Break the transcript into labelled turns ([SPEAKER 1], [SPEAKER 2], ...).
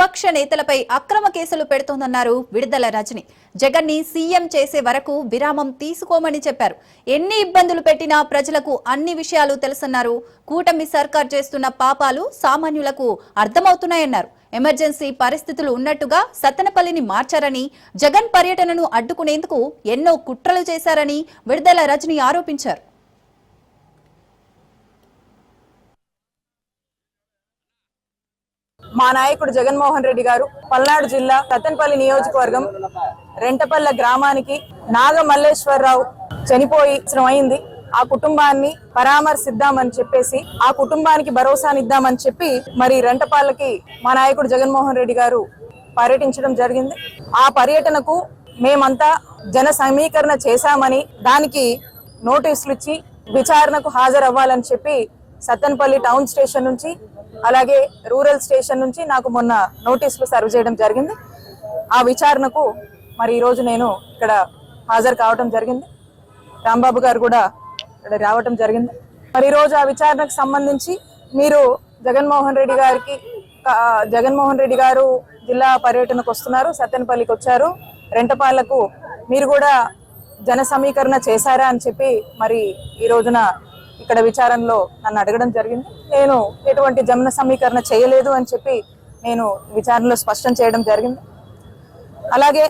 [SPEAKER 1] విపక్ష నేతలపై అక్రమ కేసులు పెడుతోందన్నారు విడుదల రజని. జగన్ ని సీఎం చేసే వరకు విరామం తీసుకోమని చెప్పారు. ఎన్ని ఇబ్బందులు పెట్టినా ప్రజలకు అన్ని విషయాలు తెలుసన్నారు. కూటమి సర్కార్ చేస్తున్న పాపాలు సామాన్యులకు అర్థమవుతున్నాయన్నారు. ఎమర్జెన్సీ పరిస్థితులు ఉన్నట్టుగా సత్తెనపల్లిని మార్చారని, జగన్ పర్యటనను అడ్డుకునేందుకు ఎన్నో కుట్రలు చేశారని విడుదల రజని ఆరోపించారు.
[SPEAKER 2] మా నాయకుడు జగన్మోహన్ రెడ్డి గారు పల్నాడు జిల్లా సత్తెనపల్లి నియోజకవర్గం రెంటపల్ల గ్రామానికి నాగమల్లేశ్వరరావు చనిపోయి అయింది. ఆ కుటుంబాన్ని పరామర్శిద్దామని చెప్పేసి, ఆ కుటుంబానికి భరోసానిద్దామని చెప్పి మరి రెంటపల్లకి మా నాయకుడు జగన్మోహన్ రెడ్డి గారు పర్యటించడం జరిగింది. ఆ పర్యటనకు మేమంతా జన సమీకరణ చేశామని, దానికి నోటీసులు ఇచ్చి విచారణకు హాజరవ్వాలని చెప్పి సత్తెనపల్లి టౌన్ స్టేషన్ నుంచి అలాగే రూరల్ స్టేషన్ నుంచి నాకు మొన్న నోటీసులు సర్వ్ చేయడం జరిగింది. ఆ విచారణకు మరి ఈరోజు నేను ఇక్కడ హాజరు కావడం జరిగింది. రాంబాబు గారు కూడా ఇక్కడ రావడం జరిగింది. మరి ఈరోజు ఆ విచారణకు సంబంధించి మీరు జగన్మోహన్ రెడ్డి గారు జిల్లా పర్యటనకు వస్తున్నారు, సత్తెనపల్లికి వచ్చారు, రెంటపాళ్లకు మీరు కూడా జన సమీకరణ చేశారా అని చెప్పి మరి ఈ రోజున ఇక్కడ విచారణలో నన్ను అడగడం జరిగింది. నేను ఎటువంటి జన సమీకరణ చేయలేదు అని చెప్పి నేను విచారణలో స్పష్టం చేయడం జరిగింది. అలాగే